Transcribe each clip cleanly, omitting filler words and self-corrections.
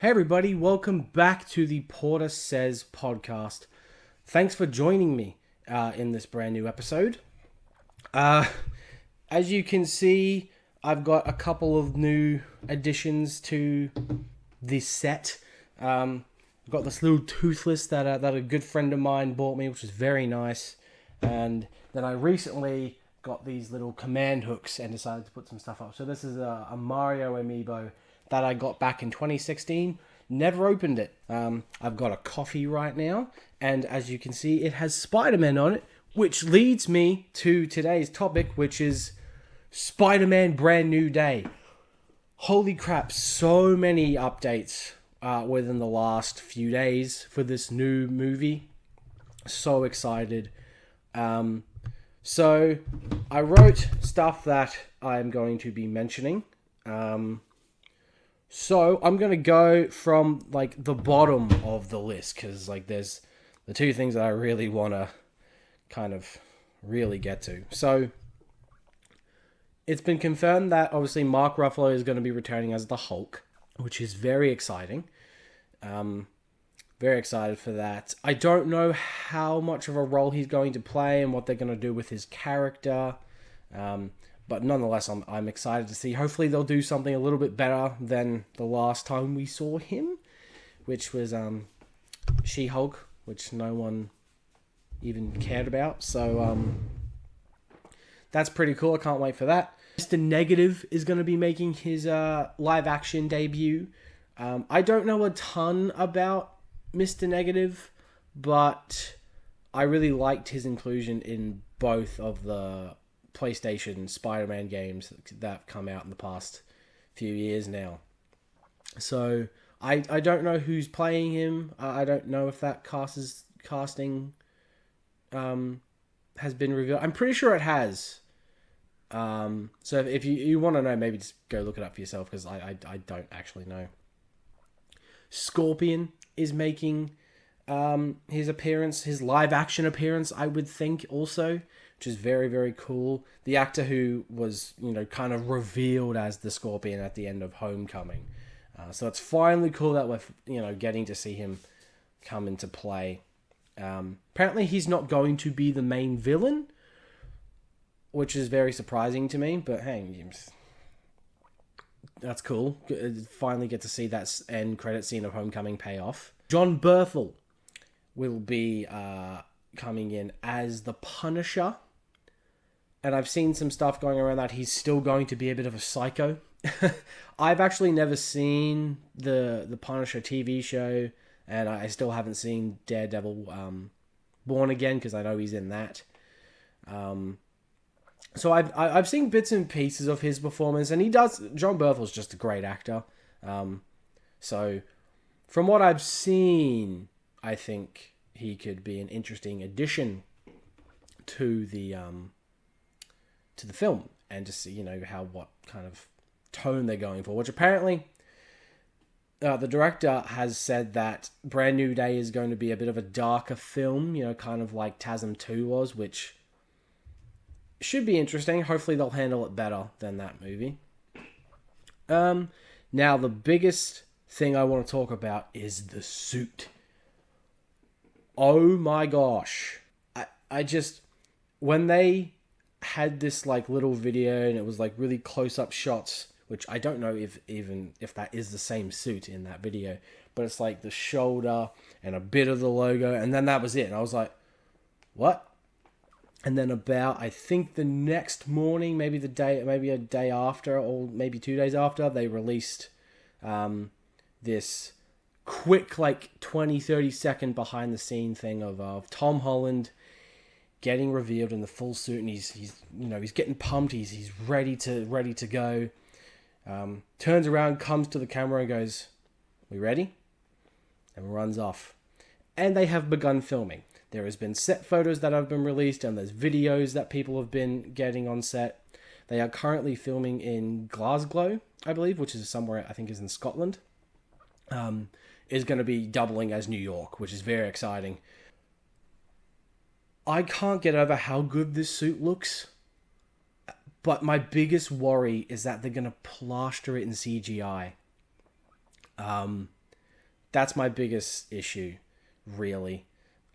Hey everybody, welcome back to the Porter Says podcast. Thanks for joining me in this brand new episode. Uh, as you can see, I've got a couple of new additions to this set. I've got this little toothless that a good friend of mine bought me, which is very nice. And then I recently got these little command hooks and decided to put some stuff up. So this is a Mario amiibo that I got back in 2016. Never opened it. I've got a coffee right now, and as you can see, it has Spider-Man on it, which leads me to today's topic, which is Spider-Man Brand New Day. Holy crap, so many updates within the last few days for this new movie. So excited. So I wrote stuff that I'm going to be mentioning. So I'm going to go from like the bottom of the list because like there's the two things that I really want to kind of really get to. So it's been confirmed that obviously Mark Ruffalo is going to be returning as the Hulk, which is very exciting. Very excited for that. I don't know how much of a role he's going to play and what they're going to do with his character. But nonetheless, I'm excited to see. Hopefully they'll do something a little bit better than the last time we saw him, which was She-Hulk, which no one even cared about. So that's pretty cool. I can't wait for that. Mr. Negative is going to be making his live-action debut. I don't know a ton about Mr. Negative, but I really liked his inclusion in both of the PlayStation Spider-Man games that have come out in the past few years now. So I don't know who's playing him. I don't know if that casting has been revealed. I'm pretty sure it has. So if you want to know, maybe just go look it up for yourself because I don't actually know. Scorpion is making his appearance, his live action appearance, I would think also, which is very, very cool. The actor who was, kind of revealed as the Scorpion at the end of Homecoming. So it's finally cool that we're, getting to see him come into play. Apparently he's not going to be the main villain, which is very surprising to me, but hey, that's cool. Finally get to see that end credit scene of Homecoming pay off. John Berthel will be coming in as the Punisher. And I've seen some stuff going around that he's still going to be a bit of a psycho. I've actually never seen the Punisher TV show, and I still haven't seen Daredevil Born Again because I know he's in that. So I've seen bits and pieces of his performance, and John Berthel's just a great actor. So from what I've seen, I think he could be an interesting addition to the film, and to see what kind of tone they're going for. Which apparently, the director has said that Brand New Day is going to be a bit of a darker film, kind of like TASM 2 was, which should be interesting. Hopefully they'll handle it better than that movie. Now the biggest thing I want to talk about is the suit. Oh my gosh. I just, when they had this like little video and it was like really close-up shots, which I don't know if that is the same suit in that video, but it's like the shoulder and a bit of the logo, and then that was it. And I was like, what? And then I think the next morning, maybe a day after, or maybe 2 days after, they released this quick, like 20-30 second behind the scene thing of Tom Holland getting revealed in the full suit, and he's getting pumped, he's ready to go. Turns around, comes to the camera and goes, "We ready?" And runs off. And they have begun filming. There has been set photos that have been released, and there's videos that people have been getting on set. They are currently filming in Glasgow, I believe, which is somewhere I think is in Scotland. Is going to be doubling as New York, which is very exciting. I can't get over how good this suit looks. But my biggest worry is that they're going to plaster it in CGI. That's my biggest issue, really.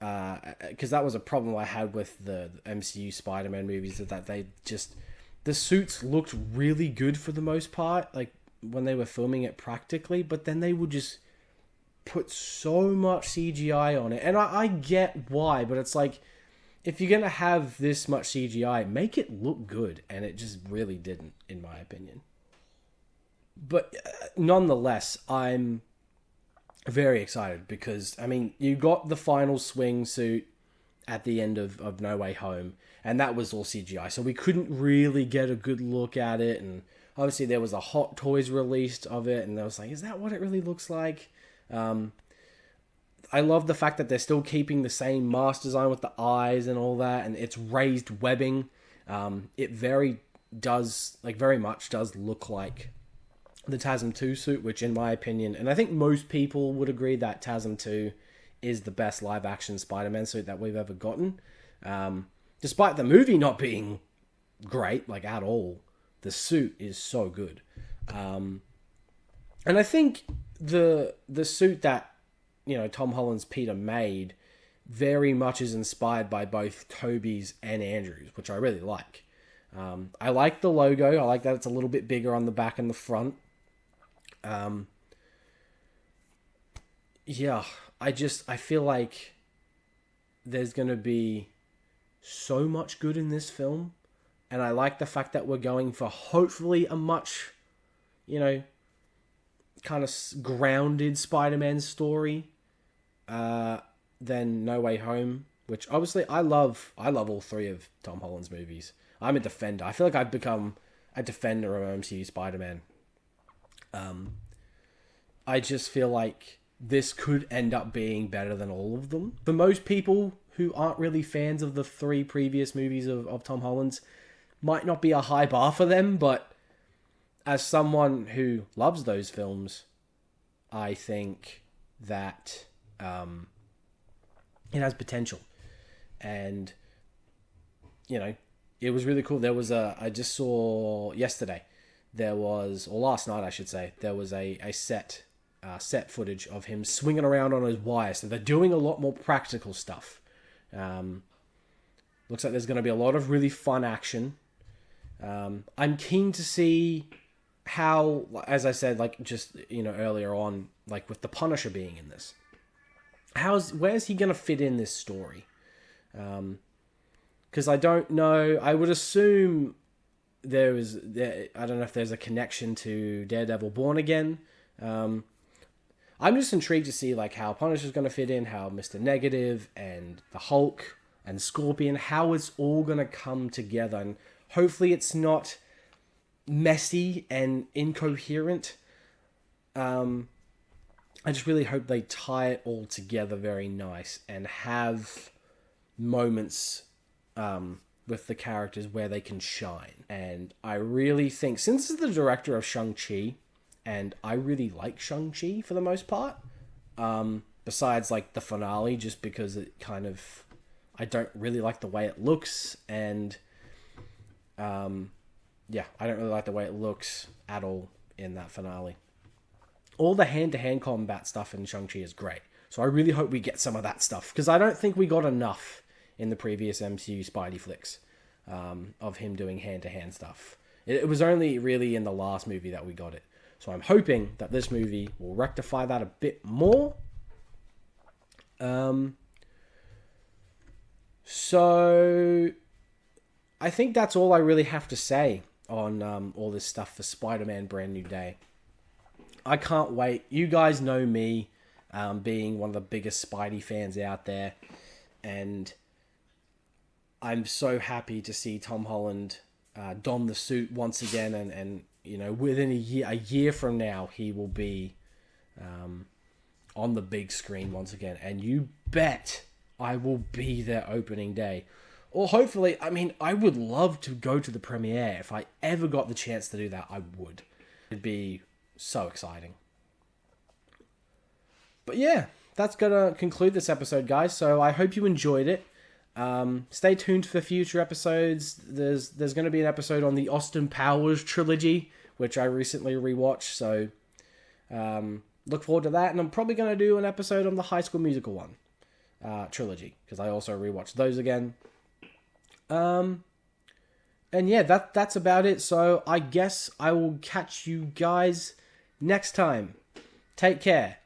Because that was a problem I had with the MCU Spider-Man movies, that they just... The suits looked really good for the most part, like when they were filming it practically, but then they would just put so much CGI on it. And I get why, but it's like, if you're going to have this much CGI, make it look good. And it just really didn't, in my opinion. But nonetheless, I'm very excited because, I mean, you got the final swing suit at the end of No Way Home, and that was all CGI, so we couldn't really get a good look at it. And obviously there was a Hot Toys released of it, and I was like, is that what it really looks like? I love the fact that they're still keeping the same mask design with the eyes and all that, and it's raised webbing. It very much does look like the TASM 2 suit, which in my opinion, and I think most people would agree, that TASM 2 is the best live action Spider-Man suit that we've ever gotten. Despite the movie not being great, like at all, the suit is so good. And I think the suit that, you know, Tom Holland's Peter made very much is inspired by both Tobey's and Andrew's, which I really like. I like the logo. I like that it's a little bit bigger on the back and the front. Yeah, I feel like there's going to be so much good in this film. And I like the fact that we're going for hopefully a much, you know, kind of grounded Spider-Man story than No Way Home, which obviously I love all three of Tom Holland's movies. I'm a defender. I feel like I've become a defender of MCU Spider-Man. I just feel like this could end up being better than all of them. For most people who aren't really fans of the three previous movies of Tom Holland's, might not be a high bar for them, but as someone who loves those films, I think that it has potential. And, you know, it was really cool. There was I just saw yesterday, or last night I should say, there was a set footage of him swinging around on his wire. So they're doing a lot more practical stuff. Looks like there's going to be a lot of really fun action. I'm keen to see how, as I said, like just, you know, earlier on, like with the Punisher being in this, where's he going to fit in this story? Because I don't know. I would assume I don't know if there's a connection to Daredevil Born Again. I'm just intrigued to see like how Punisher's going to fit in, how Mr. Negative and the Hulk and Scorpion, how it's all going to come together. And hopefully it's not messy and incoherent. I just really hope they tie it all together very nice and have moments with the characters where they can shine. And I really think, since this is the director of Shang-Chi, and I really like Shang-Chi for the most part, besides like the finale, just because it kind of, I don't really like the way it looks, and yeah, I don't really like the way it looks at all in that finale. All the hand-to-hand combat stuff in Shang-Chi is great, so I really hope we get some of that stuff, because I don't think we got enough in the previous MCU Spidey flicks of him doing hand-to-hand stuff. It was only really in the last movie that we got it. So I'm hoping that this movie will rectify that a bit more. So I think that's all I really have to say on all this stuff for Spider-Man Brand New Day. I can't wait. You guys know me, being one of the biggest Spidey fans out there. And I'm so happy to see Tom Holland don the suit once again, and you know, within a year from now, he will be on the big screen once again. And you bet I will be there opening day. Or hopefully, I mean, I would love to go to the premiere. If I ever got the chance to do that, I would. It'd be so exciting. But yeah, that's going to conclude this episode, guys. So I hope you enjoyed it. Stay tuned for future episodes. There's going to be an episode on the Austin Powers trilogy, which I recently rewatched. So look forward to that. And I'm probably going to do an episode on the High School Musical one trilogy, because I also rewatched those again. And yeah, that's about it. So I guess I will catch you guys next time. Take care.